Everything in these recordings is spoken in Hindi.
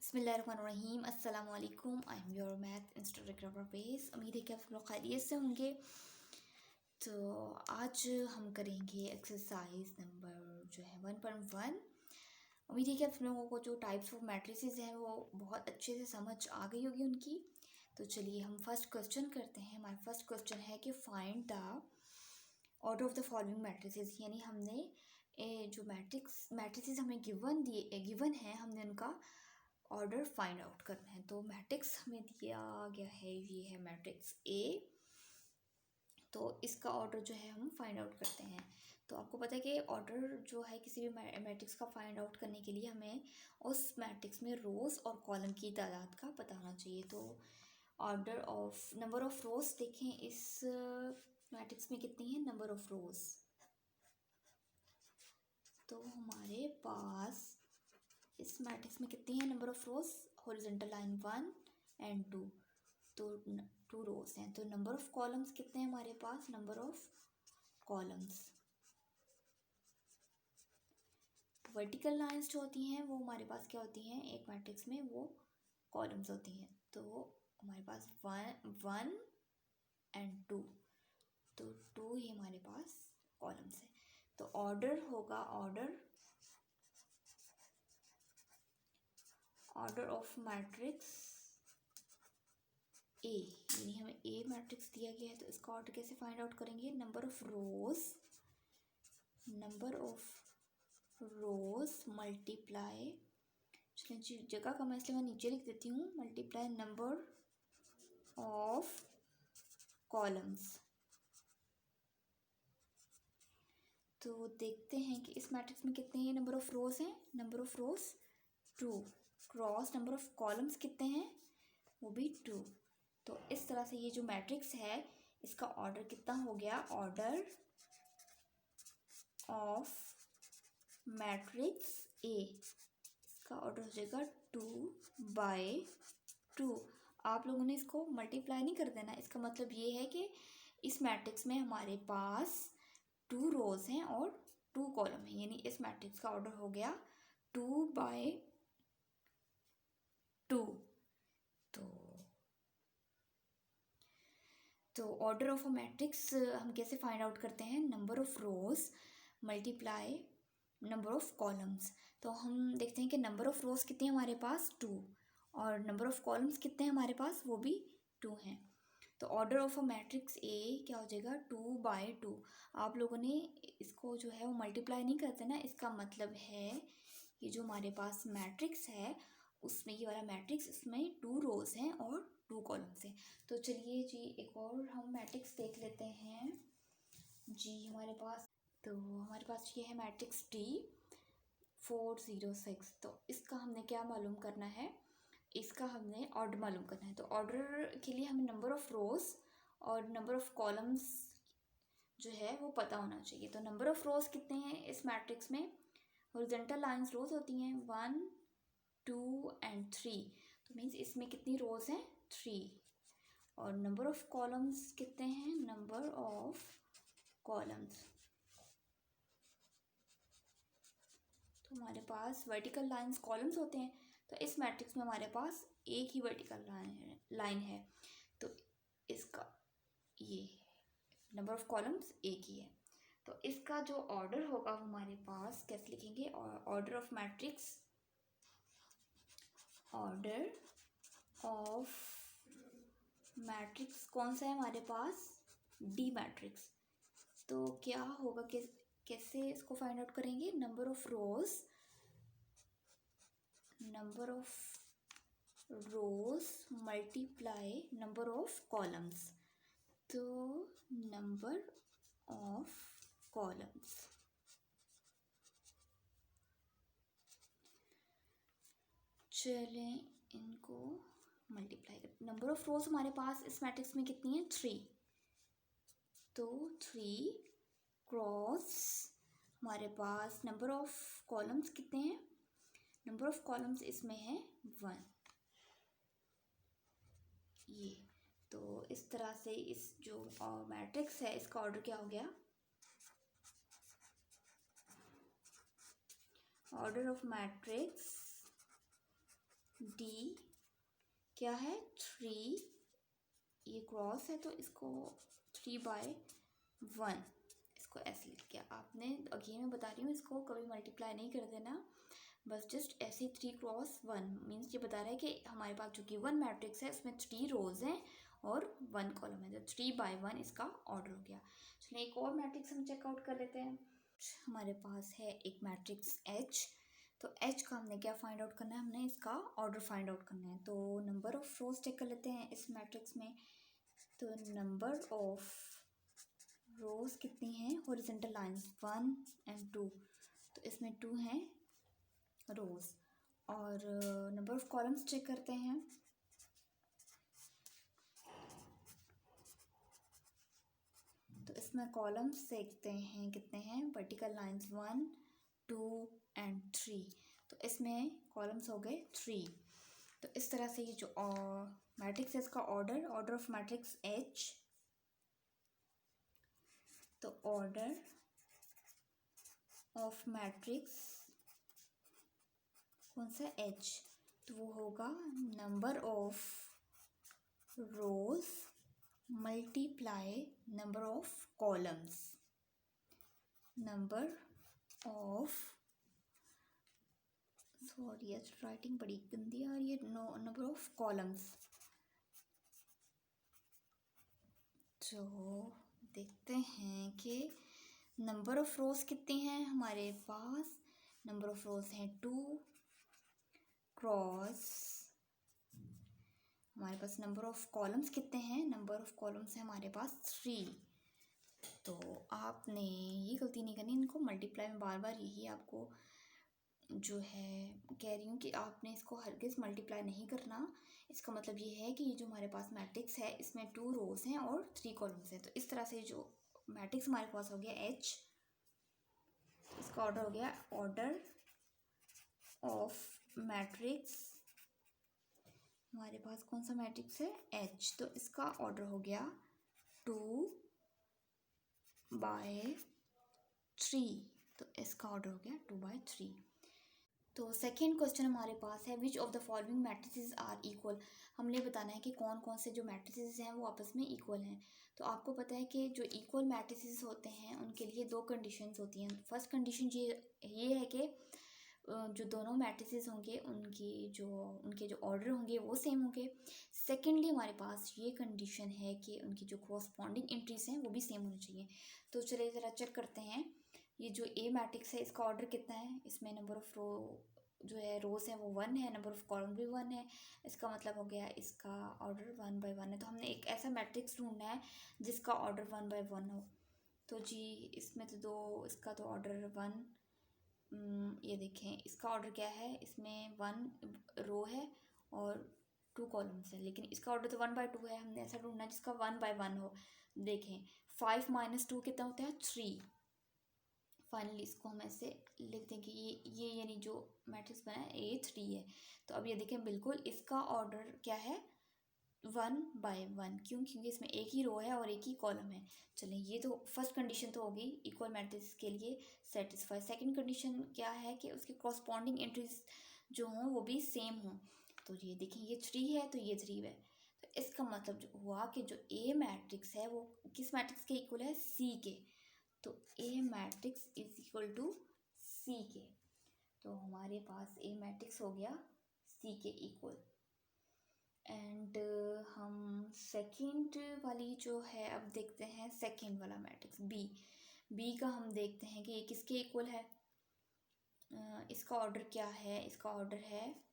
बिस्मिल्लाहिर्रहमानिर्रहीम अस्सलाम वालेकुम। I am your math instructor Parvez. उम्मीद है कि आप लोग खैरियत से होंगे। तो आज हम करेंगे एक्सरसाइज नंबर जो है 1.1। उम्मीद है कि आप लोगों को जो टाइप्स ऑफ मैट्रिसेस हैं वो बहुत अच्छे से समझ आ गई होगी उनकी। तो चलिए हम फर्स्ट क्वेश्चन करते हैं। हमारा फर्स्ट क्वेश्चन है कि find the order of the following matrices, यानी हमने जो मैट्रिसेस हमें गिवन है, हमने उनका ऑर्डर फाइंड आउट करना है। तो मैट्रिक्स हमें दिया गया है, ये है मैट्रिक्स ए। तो इसका ऑर्डर जो है हम फाइंड आउट करते हैं। तो आपको पता है कि ऑर्डर जो है किसी भी मैट्रिक्स का फाइंड आउट करने के लिए हमें उस मैट्रिक्स में रोज़ और कॉलम की तादाद का पता होना चाहिए। तो नंबर ऑफ रोज़ देखें, इस मैट्रिक्स में कितनी है नंबर ऑफ रोज़। तो हमारे पास इस मैट्रिक्स में कितनी है number of rows, horizontal line 1 and 2, तो 2 रोज हैं। तो नंबर ऑफ कॉलम्स कितने हैं हमारे पास, number of columns. Vertical lines जो होती हैं वो हमारे पास क्या होती हैं एक मैट्रिक्स में, वो कॉलम्स होती हैं। तो हमारे पास 1 एंड 2, तो 2 ही हमारे पास कॉलम्स है। तो ऑर्डर होगा ऑर्डर ऑफ मैट्रिक्स ए, यानी हमें ए मैट्रिक्स दिया गया है। तो इसका ऑर्डर कैसे फाइंड आउट करेंगे, नंबर ऑफ रोज मल्टीप्लाई, चलिए जगह कम है इसलिए मैं नीचे लिख देती हूँ, मल्टीप्लाई नंबर ऑफ कॉलम्स। तो देखते हैं कि इस मैट्रिक्स में कितने नंबर ऑफ रोज हैं, number of rose 2, cross number of columns कितने हैं, वो भी 2। तो इस तरह से ये जो मैट्रिक्स है इसका ऑर्डर कितना हो गया, ऑर्डर ऑफ मैट्रिक्स ए, इसका ऑर्डर हो जाएगा 2/2। आप लोगों ने इसको मल्टीप्लाई नहीं कर देना, इसका मतलब ये है कि इस मैट्रिक्स में हमारे पास 2 रोज हैं और 2 कॉलम हैं, यानी इस मैट्रिक्स का ऑर्डर हो गया 2/2। तो ऑर्डर ऑफ अ मैट्रिक्स हम कैसे फाइंड आउट करते हैं, number of rose multiply number of columns. तो हम देखते हैं कि नंबर ऑफ रोज कितने हमारे पास 2, और नंबर ऑफ कॉलम्स कितने हैं हमारे पास, वो भी 2 हैं। तो order of a matrix A क्या हो जाएगा, 2/2। आप लोगों ने इसको जो है वो मल्टीप्लाई नहीं करते ना, इसका मतलब है कि जो हमारे पास मैट्रिक्स है उसमें, ये वाला मैट्रिक्स, इसमें 2 रोज हैं और 2 कॉलम्स हैं। तो चलिए जी एक और हम मैट्रिक्स देख लेते हैं जी। हमारे पास ये है मैट्रिक्स D406। तो इसका हमने क्या मालूम करना है, इसका हमने ऑर्डर मालूम करना है। तो ऑर्डर के लिए हमें नंबर ऑफ रोज और नंबर ऑफ कॉलम्स जो है वो पता होना चाहिए। तो नंबर ऑफ रोज कितने हैं इस मैट्रिक्स में, हॉरिजॉन्टल लाइंस रोज होती हैं 1 2 एंड 3, तो मीन्स इसमें कितनी रोज हैं 3। और नंबर ऑफ कॉलम्स कितने हैं, नंबर ऑफ कॉलम्स, तो हमारे पास वर्टिकल लाइंस कॉलम्स होते हैं। तो इस मैट्रिक्स में हमारे पास एक ही वर्टिकल लाइन है, तो इसका ये नंबर ऑफ कॉलम्स एक ही है। तो इसका जो ऑर्डर होगा हमारे पास कैसे लिखेंगे, order of matrix, order of matrix कौन सा है हमारे पास, डी मैट्रिक्स। तो क्या होगा, कैसे इसको फाइंड आउट करेंगे, number of rose multiply number of columns. तो नंबर ऑफ कॉलम्स, चलें इनको मल्टीप्लाई कर, नंबर ऑफ रोज हमारे पास इस मैट्रिक्स में कितनी है 3, तो 3 क्रॉस हमारे पास नंबर ऑफ कॉलम्स कितने हैं, नंबर ऑफ कॉलम्स इसमें है 1, ये। तो इस तरह से इस जो मैट्रिक्स है इसका ऑर्डर क्या हो गया, ऑर्डर ऑफ मैट्रिक्स डी क्या है 3, ये क्रॉस है तो इसको 3/1 इसको ऐसे लिख के आपने, अगेन मैं बता रही हूँ, इसको कभी मल्टीप्लाई नहीं कर देना, बस जस्ट ऐसे 3x1 मीन्स ये बता रहा है कि हमारे पास जो गिवन मैट्रिक्स है उसमें 3 रोज हैं और 1 कॉलम है, तो 3/1 इसका ऑर्डर हो गया। चलिए एक और मैट्रिक्स हम चेकआउट कर लेते हैं। हमारे पास है एक मैट्रिक्स H, तो H का हमने क्या फाइंड आउट करना है, हमने इसका ऑर्डर फाइंड आउट करना है। तो नंबर ऑफ रोज चेक कर लेते हैं इस मैट्रिक्स में। तो नंबर ऑफ रोज कितनी हैं, हॉरिजॉन्टल लाइंस 1 और 2, तो इसमें 2 हैं रोज। और नंबर ऑफ कॉलम्स चेक करते हैं। तो इसमें कॉलम्स देखते हैं कितने हैं, वर्टिकल लाइंस 1, 2 एंड 3, तो इसमें कॉलम्स हो गए 3। तो इस तरह से ये जो मैट्रिक्स है इसका ऑर्डर ऑफ मैट्रिक्स H, तो ऑर्डर ऑफ मैट्रिक्स कौन सा H, तो वो होगा number of rose multiply number of columns, number of, sorry आज राइटिंग बड़ी गंदी आ रही है, नंबर ऑफ कॉलम्स। तो देखते हैं कि नंबर ऑफ रोज कितने हैं हमारे पास, नंबर ऑफ रोज हैं 2 क्रॉस, हमारे पास नंबर ऑफ कॉलम्स कितने हैं, नंबर ऑफ कॉलम्स है हमारे पास 3। तो आपने ये गलती नहीं करनी, इनको मल्टीप्लाई में बार बार यही आपको जो है कह रही हूँ कि आपने इसको हरगिज़ मल्टीप्लाई नहीं करना। इसका मतलब ये है कि ये जो हमारे पास मैट्रिक्स है इसमें 2 रोज हैं और 3 कॉलम्स हैं। तो इस तरह से जो मैट्रिक्स हमारे पास हो गया H, इसका ऑर्डर हो गया ऑर्डर ऑफ मैट्रिक्स, हमारे पास कौन सा मैट्रिक्स है H, तो इसका ऑर्डर हो गया 2/3, तो इसका ऑर्डर हो गया 2/3। तो सेकेंड क्वेश्चन हमारे पास है which of the following matrices are equal, हमने बताना है कि कौन कौन से जो मैट्रिसेस हैं वो आपस में इक्वल हैं। तो आपको पता है कि जो इक्वल मैट्रिसेस होते हैं उनके लिए 2 कंडीशंस होती हैं। फर्स्ट कंडीशन ये है कि जो दोनों मैट्रिसेस होंगे उनके जो ऑर्डर होंगे वो सेम होंगे। सेकेंडली हमारे पास ये कंडीशन है कि उनकी जो कॉरस्पॉन्डिंग एंट्रीज हैं वो भी सेम होनी चाहिए। तो चलिए ज़रा चेक करते हैं, ये जो ए मैट्रिक्स है इसका ऑर्डर कितना है, इसमें नंबर ऑफ जो है रोज है वो 1 है, नंबर ऑफ कॉलम भी 1 है, इसका मतलब हो गया इसका ऑर्डर 1/1 है। तो हमने एक ऐसा मैट्रिक्स ढूंढना है जिसका ऑर्डर 1/1 हो। तो जी इसमें तो इसका तो ऑर्डर 1, ये देखें इसका ऑर्डर क्या है, इसमें 1 रो है और 2 कॉलम्स है, लेकिन इसका ऑर्डर तो 1/2 है। हमने ऐसा ढूंढना है जिसका 1/1 हो। देखें 5 - 2 कितना होता है 3। फाइनली इसको हम ऐसे लिख देंगे, ये यानी जो मैट्रिक्स बना है ये 3 है। तो अब ये देखें बिल्कुल इसका ऑर्डर क्या है 1/1, क्योंकि इसमें एक ही रो है और एक ही कॉलम है। चलें ये तो फर्स्ट कंडीशन तो होगी इक्वल मैट्रिक्स के लिए सेटिस्फाई। सेकंड कंडीशन क्या है कि उसके कॉरस्पॉन्डिंग एंट्रीज जो हों वो भी सेम हों। तो ये देखिए ये 3 है तो ये 3 है, तो इसका मतलब जो हुआ कि जो ए मैट्रिक्स है वो किस मैट्रिक्स के इक्वल है, सी के। तो ए मैट्रिक्स इज इक्वल टू सी के, तो हमारे पास ए मैट्रिक्स हो गया सी के इक्वल। एंड हम सेकंड वाली जो है अब देखते हैं, सेकंड वाला मैट्रिक्स बी का हम देखते हैं कि ये किसके इक्वल है। इसका ऑर्डर क्या है, इसका ऑर्डर है,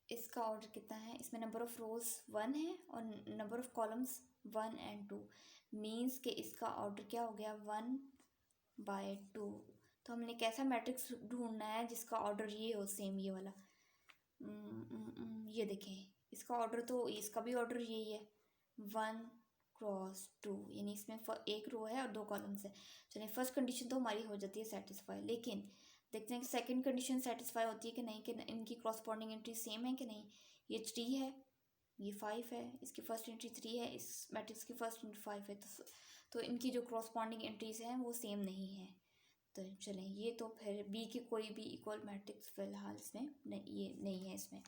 इसका ऑर्डर कितना है, इसमें नंबर ऑफ रोज 1 है और नंबर ऑफ कॉलम्स 1 और 2, मीन्स कि इसका ऑर्डर क्या हो गया 1/2। तो हमने कैसा मैट्रिक्स ढूंढना है जिसका ऑर्डर ये हो सेम ये वाला। ये देखें इसका ऑर्डर तो इसका भी ऑर्डर यही है 1x2, यानी इसमें एक रो है और 2 कॉलम्स है। चलिए फर्स्ट कंडीशन तो हमारी हो जाती है सेटिस्फाई, लेकिन देखते हैं कि सेकंड कंडीशन सेटिस्फाई होती है कि नहीं, कि इनकी क्रॉसपॉन्डिंग एंट्री सेम है कि नहीं। ये 3 है, ये 5 है, इसकी फर्स्ट एंट्री 3 है, इस मैट्रिक्स की फर्स्ट एंट्री 5 है, तो इनकी जो क्रॉसपॉन्डिंग एंट्रीज हैं वो सेम नहीं है। तो चलें, ये तो फिर बी की कोई भी इक्वल मैट्रिक्स फिलहाल इसमें नहीं, ये नहीं है इसमें।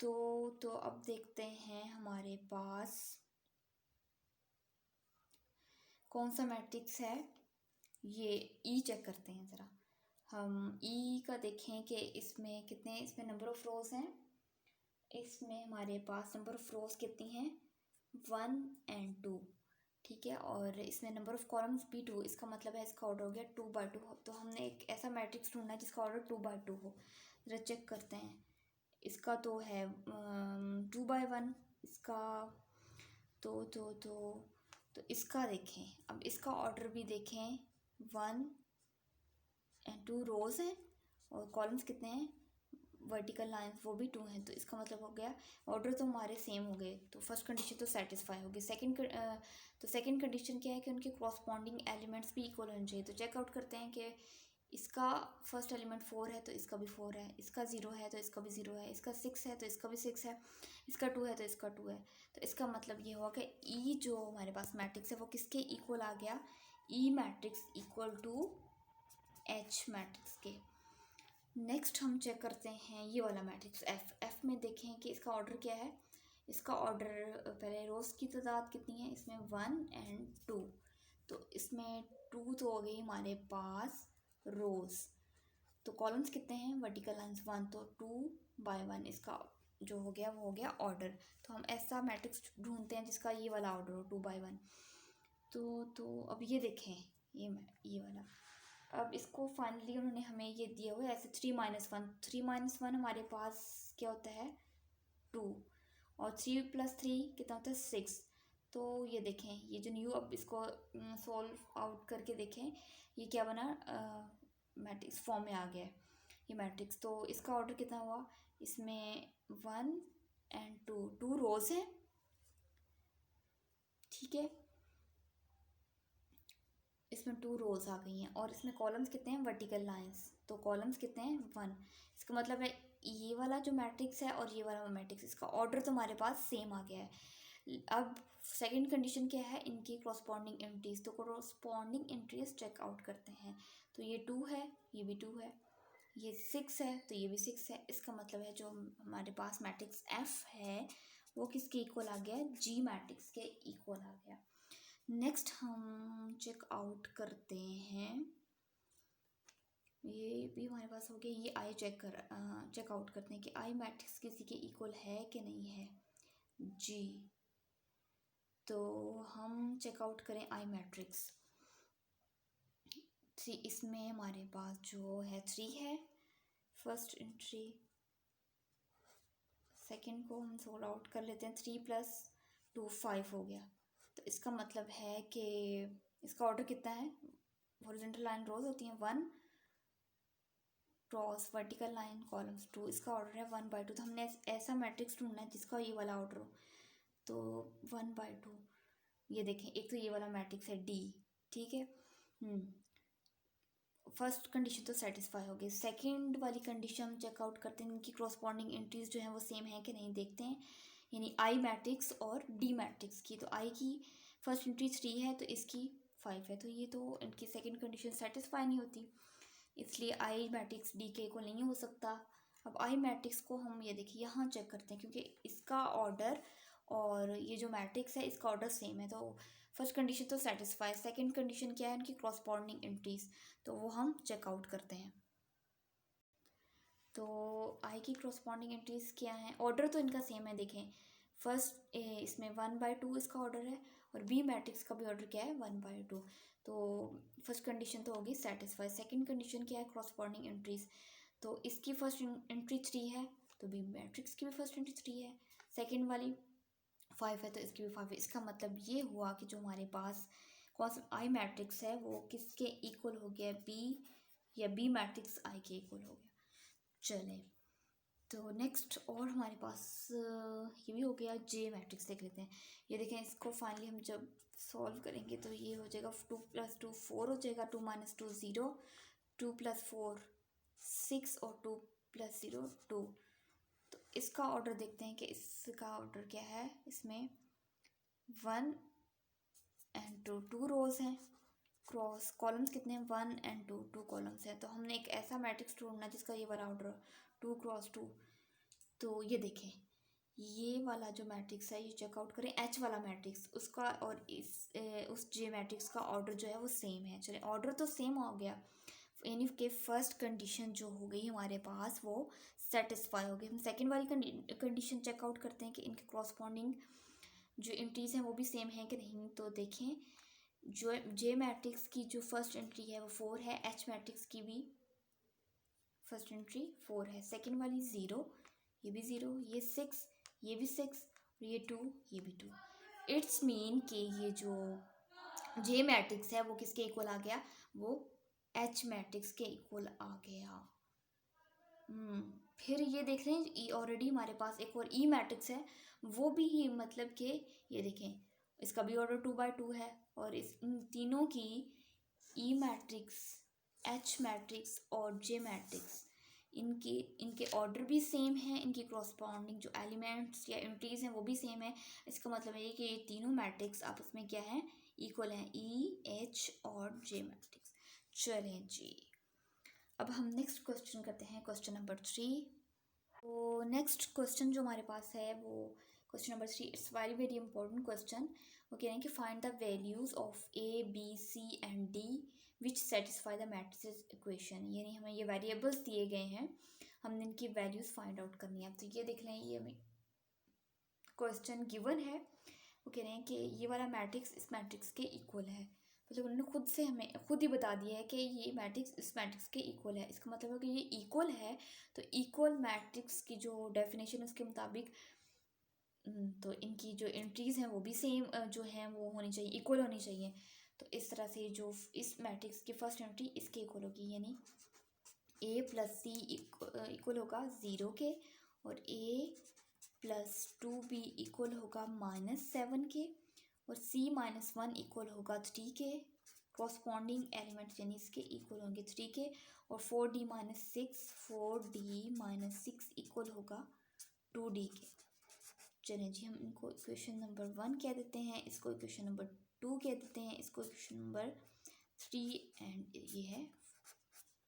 तो अब देखते हैं हमारे पास कौन सा मैट्रिक्स है। ये ई चेक करते हैं ज़रा। हम ई का देखें कि इसमें कितने, इसमें नंबर ऑफ़ रोज़ हैं। इसमें हमारे पास नंबर ऑफ़ रोज़ कितनी हैं, 1 and 2, ठीक है। और इसमें नंबर ऑफ़ कॉलम्स भी 2, इसका मतलब है इसका ऑर्डर हो गया 2/2। तो हमने एक ऐसा मैट्रिक्स ढूंढना है जिसका ऑर्डर 2/2 हो। ज़रा चेक करते हैं। इसका तो है 2/1 इसका। तो इसका देखें, अब इसका ऑर्डर भी देखें, 1 and 2 रोज़ हैं और कॉलम्स कितने हैं, वर्टिकल लाइंस वो भी 2 हैं। तो इसका मतलब हो गया ऑर्डर तो हमारे सेम हो गए, तो फर्स्ट कंडीशन तो सेटिस्फाई होगी। सेकंड कंडीशन क्या है कि उनके कॉरस्पॉन्डिंग एलिमेंट्स भी इक्वल होने चाहिए। तो चेकआउट करते हैं कि इसका फर्स्ट एलिमेंट 4 है तो इसका भी 4 है, इसका 0 है तो इसका भी 0 है, इसका 6 है तो इसका भी 6 है, इसका 2 है तो इसका 2 है। तो इसका मतलब ये हुआ कि ई जो हमारे पास मैट्रिक्स है वो किसके इक्वल आ गया, E matrix equal to H matrix के। नेक्स्ट हम चेक करते हैं ये वाला मैट्रिक्स एफ में देखें कि इसका ऑर्डर क्या है। इसका ऑर्डर पहले रोज़ की तादाद कितनी है, इसमें 1 and 2। तो इसमें 2 तो हो गई हमारे पास रोज़। तो कॉलम्स कितने हैं, वर्टिकल लाइंस 1, तो 2/1 इसका जो हो गया वो हो गया ऑर्डर। तो हम ऐसा मैट्रिक्स ढूंढते हैं जिसका ये वाला ऑर्डर हो 2/1। तो अब ये देखें, ये वाला। अब इसको फाइनली उन्होंने हमें ये दिया हुआ है ऐसे 3 - 1। 3 - 1 हमारे पास क्या होता है, 2। और 3 + 3 कितना होता है, 6। तो ये देखें, ये जो न्यू, अब इसको सॉल्व आउट करके देखें ये क्या बना, मैट्रिक्स फॉर्म में आ गया है ये मैट्रिक्स। तो इसका ऑर्डर कितना हुआ, इसमें 1 and 2 रोज़ हैं, ठीक है। इसमें 2 रोज़ आ गई हैं और इसमें कॉलम्स कितने हैं, वर्टिकल लाइंस। तो कॉलम्स कितने हैं, 1। इसका मतलब है ये वाला जो मैट्रिक्स है और ये वाला मैट्रिक्स, इसका ऑर्डर तो हमारे पास सेम आ गया है। अब सेकंड कंडीशन क्या है, इनकी कॉरस्पॉन्डिंग एंट्रीज। तो कॉरस्पॉन्डिंग एंट्रीज चेक आउट करते हैं। तो ये 2 है, ये भी 2 है, ये 6 है तो ये भी 6 है। इसका मतलब है जो हमारे पास मैट्रिक्स एफ है वो किसके इक्वल आ गया, जी मैट्रिक्स के इक्वल आ गया। नेक्स्ट हम चेक आउट करते हैं, ये भी हमारे पास हो गया। ये आई चेक आउट करते हैं कि आई मैट्रिक्स किसी के इक्वल है कि नहीं है, जी। तो हम चेक आउट करें आई मैट्रिक्स। इसमें हमारे पास जो है 3 है फर्स्ट एंट्री। सेकंड को हम सोल्व आउट कर लेते हैं, 3 + 2 5 हो गया। तो इसका मतलब है कि इसका ऑर्डर कितना है, हॉरिजॉन्टल लाइन रोज होती हैं 1 क्रॉस वर्टिकल लाइन कॉलम्स 2, इसका ऑर्डर है 1/2। तो हमने ऐसा मैट्रिक्स ढूंढना है जिसका ये वाला ऑर्डर हो। तो 1/2, ये देखें, एक तो ये वाला मैट्रिक्स है डी, ठीक है। फर्स्ट कंडीशन तो सेटिस्फाई हो गई। सेकंड वाली कंडीशन हम चेकआउट करते हैं, इनकी क्रॉसपॉन्डिंग एंट्रीज जो हैं वो सेम है कि नहीं देखते हैं, यानी आई मैट्रिक्स और डी मैट्रिक्स की। तो आई की फर्स्ट एंट्री 3 है तो इसकी 5 है, तो ये तो इनकी सेकंड कंडीशन सेटिस्फाई नहीं होती, इसलिए आई मैट्रिक्स डी के इक्वल नहीं हो सकता। अब आई मैट्रिक्स को हम ये देखिए यहाँ चेक करते हैं, क्योंकि इसका ऑर्डर और ये जो मैट्रिक्स है इसका ऑर्डर सेम है। तो फर्स्ट कंडीशन तो सेटिस्फाई, सेकंड कंडीशन क्या है, इनकी क्रॉसपॉन्डिंग एंट्रीज, तो वो हम चेकआउट करते हैं। तो आई की क्रॉसपॉन्डिंग एंट्रीज क्या हैं, ऑर्डर तो इनका सेम है। देखें फर्स्ट इसमें 1/2 इसका ऑर्डर है और बी मैट्रिक्स का भी ऑर्डर क्या है, 1/2। तो फर्स्ट कंडीशन तो होगी सेटिस्फाई। सेकंड कंडीशन क्या है, क्रॉसपॉन्डिंग एंट्रीज। तो इसकी फर्स्ट एंट्री 3 है तो बी मैट्रिक्स की भी फर्स्ट एंट्री 3 है, सेकंड वाली 5 है तो इसकी भी 5 है। इसका मतलब ये हुआ कि जो हमारे पास कौन सा आई मैट्रिक्स है वो किसके इक्वल हो गया, बी, या बी मैट्रिक्स आई के इक्वल हो गया। चले, तो नेक्स्ट और हमारे पास ये भी हो गया, जे मैट्रिक्स देख लेते हैं। ये देखें, इसको फाइनली हम जब सॉल्व करेंगे तो ये हो जाएगा 2 + 2 4 हो जाएगा, 2 - 2 0, 2 + 4 6 और 2 + 0 2। तो इसका ऑर्डर देखते हैं कि इसका ऑर्डर क्या है। इसमें 1 and 2 रोज़ हैं, क्रॉस कॉलम्स कितने हैं, 1 एंड 2, 2 कॉलम्स हैं। तो हमने एक ऐसा मैट्रिक्स ढूंढना जिसका ये वाला ऑर्डर 2 क्रॉस 2। तो ये देखें, ये वाला जो मैट्रिक्स है ये चेकआउट करें, एच वाला मैट्रिक्स उसका और उस जे मैट्रिक्स का ऑर्डर जो है वो सेम है। चलिए ऑर्डर तो सेम हो गया, यानी कि फर्स्ट कंडीशन जो हो गई हमारे पास वो सेटिस्फाई हो गई। हम सेकंड वाली कंडीशन चेकआउट करते हैं कि इनके कॉरस्पॉन्डिंग जो एंट्रीज हैं वो भी सेम है कि नहीं। तो देखें, जो जे मैट्रिक्स की जो फर्स्ट एंट्री है वो 4 है, एच मैट्रिक्स की भी फर्स्ट एंट्री 4 है, सेकंड वाली 0, ये भी 0, ये 6, ये भी 6, और ये 2, ये भी 2। इट्स मीन कि ये जो जे मैट्रिक्स है वो किसके इक्वल आ गया, वो एच मैट्रिक्स के इक्वल आ गया। फिर ये देख रहे हैं ऑलरेडी हमारे पास एक और ई मैट्रिक्स है, वो भी ही मतलब कि ये देखें इसका भी ऑर्डर 2 by 2 है, और इन तीनों की ई मैट्रिक्स, एच मैट्रिक्स और जे मैट्रिक्स इनके ऑर्डर भी सेम है, इनकी कॉरस्पॉन्डिंग जो एलिमेंट्स या एंट्रीज हैं वो भी सेम है। इसका मतलब है कि ये तीनों मैट्रिक्स आपस में क्या है, इक्वल हैं, ई, एच और जे मैट्रिक्स। चलें जी, अब हम नेक्स्ट क्वेश्चन करते हैं, क्वेश्चन नंबर 3। तो नेक्स्ट क्वेश्चन जो हमारे पास है वो question number 3, it's very very important question. वो कह रहे हैं कि find the values of A B C and D which satisfy the matrix equation. यानी हमें ये वेरिएबल्स दिए गए हैं, हमने इनकी वैल्यूज फाइंड आउट करनी है। तो ये देख लें, ये हमें क्वेश्चन गिवन है, वो कह रहे हैं कि ये वाला मैट्रिक्स इस मैट्रिक्स के इक्वल है। मतलब उन्होंने खुद से हमें खुद ही बता दिया है कि ये मैट्रिक्स इस मैट्रिक्स के इक्वल है। इसका मतलब है कि ये इक्वल है, तो इक्वल मैट्रिक्स की जो डेफिनेशन है उसके मुताबिक तो इनकी जो एंट्रीज हैं वो भी सेम जो हैं वो होनी चाहिए, इक्वल होनी चाहिए। तो इस तरह से जो इस मैट्रिक्स की फर्स्ट एंट्री इसके इक्वल होगी, यानी ए प्लस सी इक्वल होगा 0 के, और ए प्लस 2b इक्वल होगा -7 के, और c माइनस 1 इक्वल होगा 3 के। कॉरस्पॉन्डिंग एलिमेंट यानी इसके इक्वल होंगे 3 के, और 4d माइनस 6 इक्वल होगा 2d के। चलें जी, हम इनको इक्वेशन नंबर 1 कह देते हैं, इसको इक्वेशन नंबर 2 कह देते हैं, इसको इक्वेशन नंबर 3 एंड ये है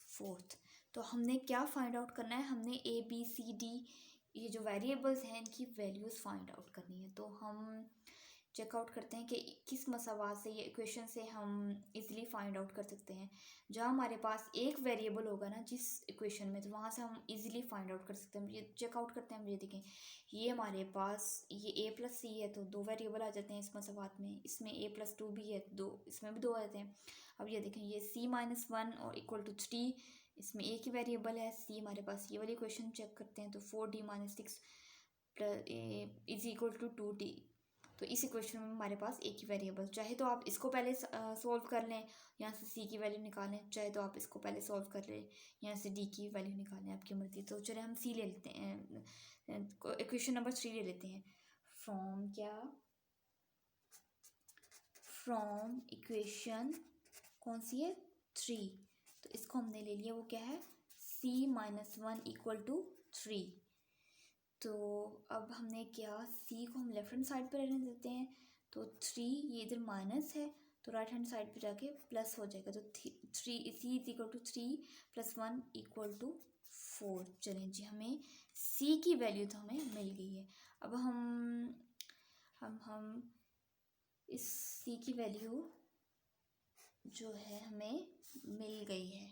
4th। तो हमने क्या फाइंड आउट करना है, हमने ए बी सी डी ये जो वेरिएबल्स हैं इनकी वैल्यूज़ फाइंड आउट करनी है। तो हम चेकआउट करते हैं कि किस मसावात से, ये इक्वेशन से हम इजीली फाइंड आउट कर सकते हैं। जहाँ हमारे पास एक वेरिएबल होगा ना जिस इक्वेशन में, तो वहाँ से हम इजीली फाइंड आउट कर सकते हैं। ये चेकआउट करते हैं, हम ये देखें, ये हमारे पास ये ए प्लस सी है, तो 2 वेरिएबल आ जाते हैं इस मसावात में। इसमें ए प्लस 2 भी है, 2, इसमें भी 2 आ जाते हैं। अब ये देखें, ये c माइनस 1 और इक्वल टू 3, इसमें एक ही वेरिएबल है c, हमारे पास ये वाली क्वेश्चन चेक करते हैं, तो 4d minus 6 is equal to 2d। तो इस इक्वेशन में हमारे पास एक ही वेरिएबल, चाहे तो आप इसको पहले सॉल्व कर लें, यहाँ से c की वैल्यू निकालें, चाहे तो आप इसको पहले सॉल्व कर लें, यहाँ से d की वैल्यू निकालें, आपकी मर्जी। तो चले हम c ले लेते हैं, इक्वेशन नंबर 3 ले लेते हैं। फ्रॉम इक्वेशन कौन सी है, 3, तो इसको हमने ले लिया, वो क्या है, c माइनस 1 इक्वल टू 3। तो अब हमने क्या, c को हम लेफ्ट हैंड साइड पर रहने देते हैं, तो 3 ये इधर माइनस है, तो राइट हैंड साइड पे जाके प्लस हो जाएगा, तो 3 c is equal to 3 plus 1 equal to 4। चलें जी, हमें c की वैल्यू तो हमें मिल गई है। अब हम इस c की वैल्यू जो है हमें मिल गई है,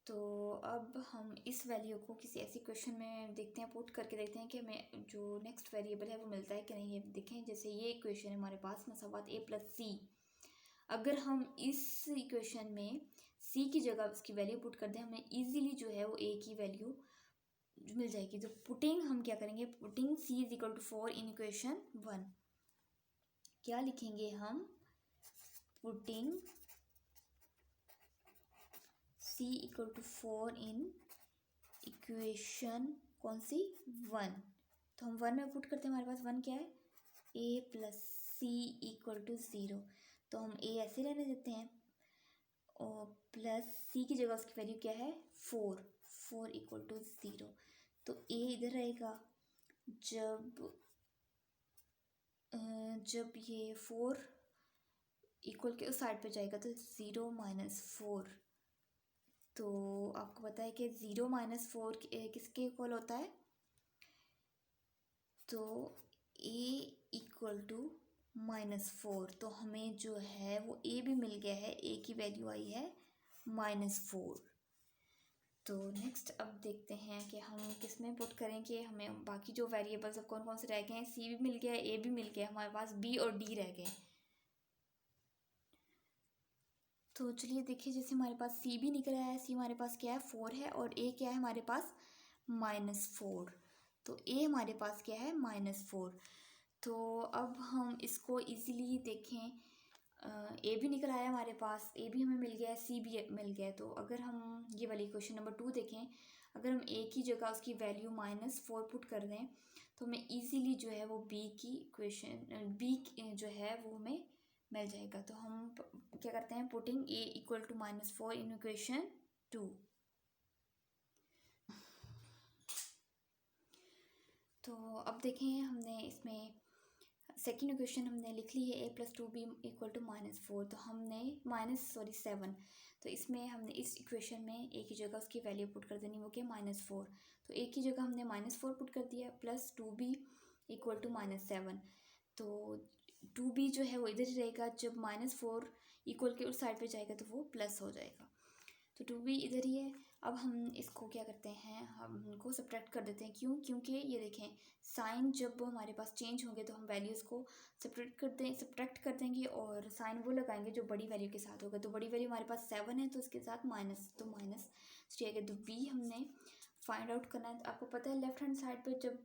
तो अब हम इस वैल्यू को किसी ऐसी क्वेश्चन में देखते हैं, पुट करके देखते हैं कि हमें जो नेक्स्ट वेरिएबल है वो मिलता है कि नहीं। ये देखें, जैसे ये इक्वेशन है हमारे पास मसावत a प्लस सी, अगर हम इस इक्वेशन में c की जगह उसकी वैल्यू पुट कर दें, हमें इजीली जो है वो a की वैल्यू मिल जाएगी। तो पुटिंग हम क्या करेंगे, putting c is equal to 4 in equation 1, क्या लिखेंगे हम, putting c equal to 4 in equation कौन सी, 1। तो हम 1 में पुट करते हैं, हमारे पास 1 क्या है, a plus C equal to 0, तो हम a ऐसे रहने देते हैं, और प्लस c की जगह उसकी वैल्यू क्या है, 4 इक्वल टू 0, तो a इधर रहेगा। जब ये 4 इक्वल के उस साइड पे जाएगा तो 0 माइनस 4। तो आपको पता है कि 0 माइनस 4 किसके इक्वल होता है? तो a इक्वल टू -4। तो हमें जो है वो a भी मिल गया है, a की वैल्यू आई है -4। तो नेक्स्ट अब देखते हैं कि हम किस में पुट करें कि हमें बाकी जो वेरिएबल्स अब कौन कौन से रह गए हैं। c भी मिल गया, a भी मिल गया, हमारे पास b और d रह गए। तो चलिए देखिए, जैसे हमारे पास c भी निकल आया है, c हमारे पास क्या है 4 है, और a क्या है हमारे पास -4। तो a हमारे पास क्या है -4। तो अब हम इसको इजीली देखें, ए भी निकल आया हमारे पास, ए भी हमें मिल गया है, सी भी मिल गया है। तो अगर हम ये वाली क्वेश्चन नंबर 2 देखें, अगर हम ए की जगह उसकी वैल्यू -4 पुट कर दें तो हमें इजीली जो है वो बी की इक्वेशन बी जो है वो हमें मिल जाएगा। तो हम क्या करते हैं, putting A equal to -4 in equation 2। तो अब देखें, हमने इसमें सेकेंड इक्वेशन हमने लिख ली है a plus 2b equal to -4। तो हमने -7। तो इसमें हमने इस इक्वेशन में a की जगह उसकी वैल्यू पुट कर देनी, वो क्या -4। तो a की जगह हमने -4 पुट कर दिया, प्लस 2b इक्वल टू -7। तो 2b जो है वो इधर ही रहेगा, जब -4 इक्वल के उस साइड पे जाएगा तो वो प्लस हो जाएगा। तो 2b इधर ही है। अब हम इसको क्या करते हैं, हम इनको सब्ट्रैक्ट कर देते हैं। क्यों? क्योंकि ये देखें, साइन जब हमारे पास चेंज होंगे तो हम वैल्यूज़ को सब्ट्रैक्ट कर देंगे और साइन वो लगाएंगे जो बड़ी वैल्यू के साथ होगा। तो बड़ी वैल्यू हमारे पास 7 है, तो इसके साथ माइनस, तो -3 आएगा। तो बी हमने फाइंड आउट करना है। आपको पता है लेफ्ट हैंड साइड पर जब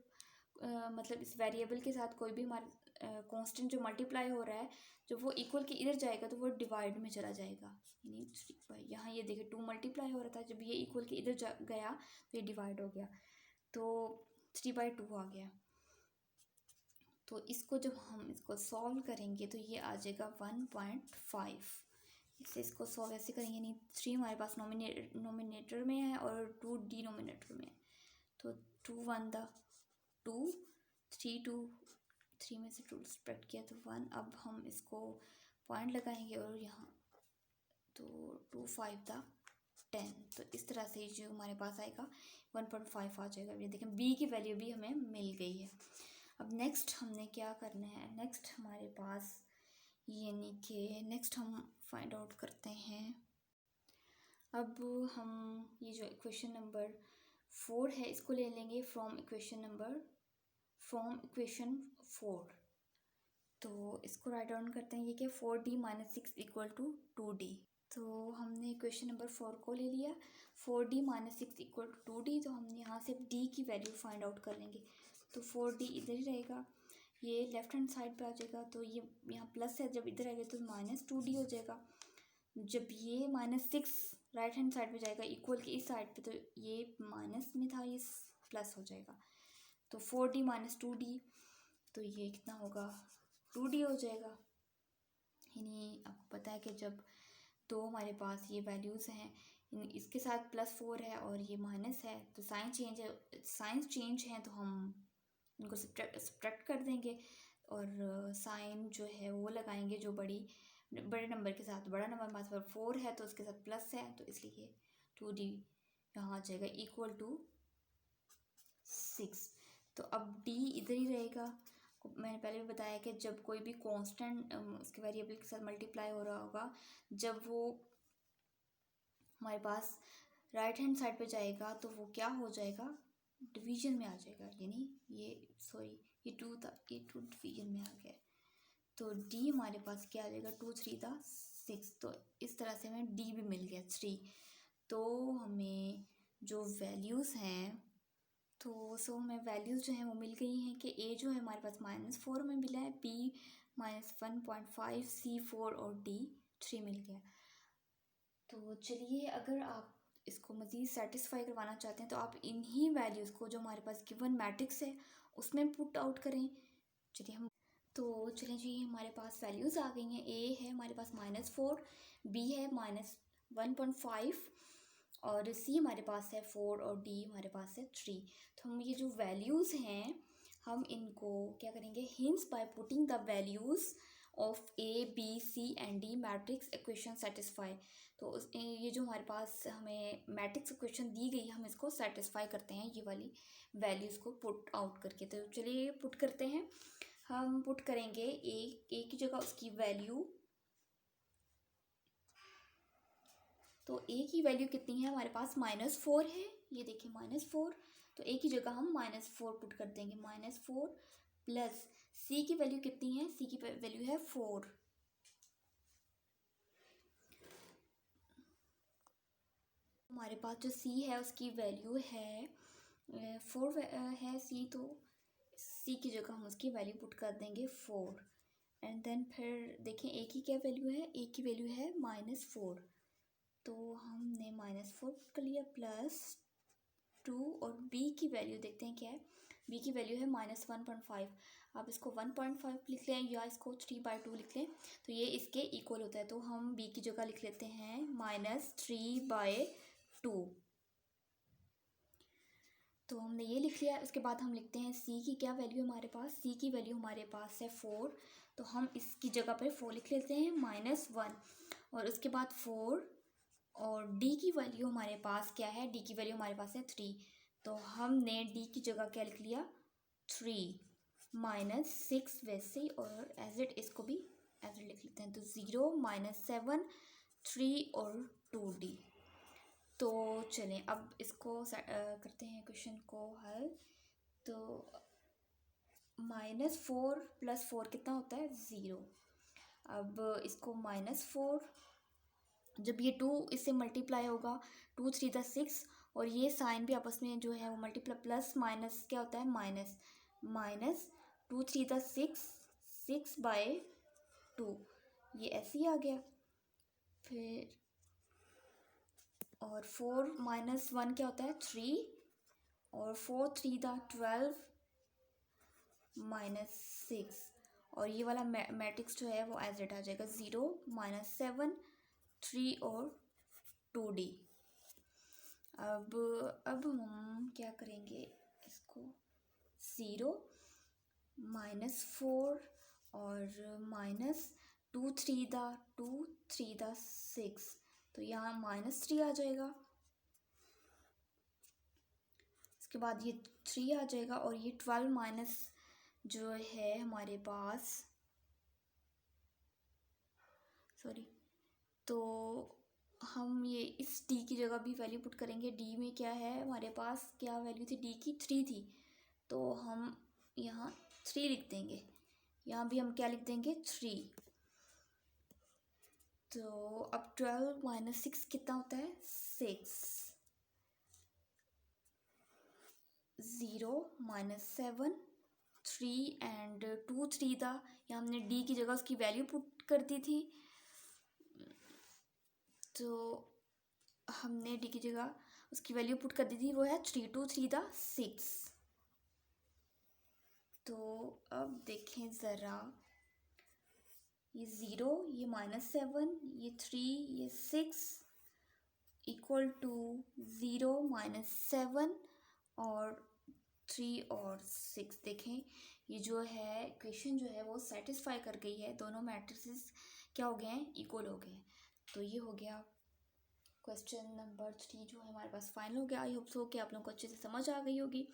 मतलब इस वेरिएबल के साथ कोई भी हमारा कांस्टेंट जो मल्टीप्लाई हो रहा है, जब वो इक्वल के इधर जाएगा तो वो डिवाइड में चला जाएगा। यानी 3 यहाँ ये देखिए 2 मल्टीप्लाई हो रहा था, जब ये इक्वल के इधर गया तो ये डिवाइड हो गया, तो 3/2 आ गया। तो इसको जब हम इसको सॉल्व करेंगे तो ये आ जाएगा 1.5। इसको सॉल्व ऐसे करेंगे, नहीं 3 हमारे पास नोमिनेटर में है और 2 डिनोमिनेटर में है। तो 2 1 द 2, 3 में से 2 सब्ट्रैक्ट किया तो 1। अब हम इसको पॉइंट लगाएंगे और यहाँ तो 2 5 द 10। तो इस तरह से जो हमारे पास आएगा 1.5 आ जाएगा। ये देखें बी की वैल्यू भी हमें मिल गई है। अब नेक्स्ट हमने क्या करना है, नेक्स्ट हमारे पास यानी कि नेक्स्ट हम फाइंड आउट करते हैं। अब हम ये जो इक्वेशन नंबर 4 है इसको ले लेंगे फ्रॉम इक्वेशन 4। तो इसको राइट डाउन करते हैं, ये क्या 4d - 6 इक्वल टू 2d। तो हमने इक्वेशन नंबर 4 को ले लिया, 4d - 6 इक्वल टू 2d। तो हम यहाँ से d की वैल्यू फाइंड आउट कर लेंगे। तो 4d इधर ही रहेगा, ये लेफ्ट हैंड साइड पे आ जाएगा, तो ये यहाँ प्लस है, जब इधर आएगा तो -2d हो जाएगा। जब ये -6 राइट हैंड साइड पे जाएगा इक्वल के इस साइड पे, तो ये माइनस में था, ये प्लस हो जाएगा। तो 4d - 2d, तो ये कितना होगा 2d हो जाएगा। यानी आपको पता है कि जब तो हमारे पास ये वैल्यूज़ हैं, इसके साथ +4 है और ये माइनस है, तो साइन चेंज है, तो हम इनको सब्ट्रैक्ट कर देंगे और साइन जो है वो लगाएंगे जो बड़े नंबर के साथ। बड़ा नंबर हमारे पास 4 है तो उसके साथ प्लस है, तो इसलिए 2d यहाँ आ जाएगा इक्वल टू 6। तो अब d इधर ही रहेगा। मैंने पहले भी बताया कि जब कोई भी कांस्टेंट उसके वेरिएबल के साथ मल्टीप्लाई हो रहा होगा, जब वो हमारे पास राइट हैंड साइड पे जाएगा तो वो क्या हो जाएगा, डिवीजन में आ जाएगा। यानी ये 2 था, ये 2 डिवीजन में आ गया। तो d हमारे पास क्या आ जाएगा 2 3 था 6। तो इस तरह से हमें d भी मिल गया 3। तो हमें जो वैल्यूज़ हैं, तो हमें वैल्यूज़ जो हैं वो मिल गई हैं कि a जो है हमारे पास -4 में मिला है, b -1.5, c 4 और d 3 मिल गया। तो चलिए, अगर आप इसको मज़ीद सेटिस्फाई करवाना चाहते हैं तो आप इन्हीं वैल्यूज़ को जो हमारे पास गिवन मैट्रिक्स है उसमें पुट आउट करें। चलिए जी, हमारे पास वैल्यूज़ आ गई हैं। a है हमारे पास -4, b है -1.5 और c हमारे पास है 4 और d हमारे पास है 3। तो हम ये जो वैल्यूज़ हैं हम इनको क्या करेंगे, hence by putting the values of A B C and D matrix equation satisfy. तो ये जो हमारे पास हमें मैट्रिक्स इक्वेशन दी गई है, हम इसको सेटिस्फाई करते हैं ये वाली वैल्यूज़ को पुट आउट करके। तो चलिए पुट करते हैं। हम पुट करेंगे ए की जगह उसकी वैल्यू। तो ए की वैल्यू कितनी है हमारे पास, -4 है, ये देखिए -4। तो ए की जगह हम -4 पुट कर देंगे, -4 प्लस सी की वैल्यू कितनी है, सी की वैल्यू है 4। हमारे पास जो सी है उसकी वैल्यू है 4 है सी, तो सी की जगह हम उसकी वैल्यू पुट कर देंगे 4। एंड देन फिर देखें ए की क्या वैल्यू है, ए की वैल्यू है -4। तो हमने -4 पुट कर लिया प्लस 2, और बी की वैल्यू देखते हैं क्या है। बी की वैल्यू है -1.5। आप इसको 1.5 लिख लें या इसको 3/2 लिख लें, तो ये इसके इक्वल होता है। तो हम बी की जगह लिख लेते हैं -3/2। तो हमने ये लिख लिया। उसके बाद हम लिखते हैं सी की क्या वैल्यू हमारे पास, सी की वैल्यू हमारे पास है 4। तो हम इसकी जगह पर 4 लिख लेते हैं -1, और उसके बाद 4, और डी की वैल्यू हमारे पास क्या है, डी की वैल्यू हमारे पास है 3। तो हमने डी की जगह क्या लिख लिया, 3 -6 वैसे ही, और एज इट इसको भी एज इट लिख लेते हैं। तो 0 -7 3 और 2D। तो चलें अब इसको करते हैं क्वेश्चन को हल। तो -4 + 4 कितना होता है, 0। अब इसको -4, जब ये 2 इससे मल्टीप्लाई होगा, 2 3 × 6, और ये साइन भी आपस में जो है वो मल्टीप्लाई प्लस माइनस क्या होता है, माइनस 2 3 × 6, 6/2, ये ऐसे ही आ गया। फिर और 4 - 1 क्या होता है, 3, और 4 3 × 12 -6, और ये वाला मैट्रिक्स जो है वो एज इट आ जाएगा, 0 -7 3 और 2D। अब हम क्या करेंगे, इसको 0 -4 और -2 3 × 2 3 × 6, तो यहाँ -3 आ जाएगा। इसके बाद ये 3 आ जाएगा, और ये 12 माइनस जो है हमारे पास, सॉरी, तो हम ये इस डी की जगह भी वैल्यू पुट करेंगे। डी में क्या है हमारे पास, क्या वैल्यू थी डी की, 3 थी, तो हम यहाँ 3 लिख देंगे। यहाँ भी हम क्या लिख देंगे, 3। तो अब 12 - 6 कितना होता है, 6। 0 -7 3 एंड 2 3 था। यहाँ हमने डी की जगह उसकी वैल्यू पुट कर दी थी, तो हमने डी की जगह उसकी वैल्यू पुट कर दी थी, वो है 3 2 3 × 6। तो अब देखें ज़रा, ये 0, ये -7, ये 3, ये 6 इक्वल टू 0 -7 और 3 और 6। देखें ये जो है इक्वेशन जो है वो सेटिस्फाई कर गई है, दोनों मैट्रिसेस क्या हो गए हैं, इक्वल हो गए हैं। तो ये हो गया क्वेश्चन नंबर 3 जो है हमारे पास फाइनल हो गया। आई होप सो कि आप लोगों को अच्छे से समझ आ गई होगी।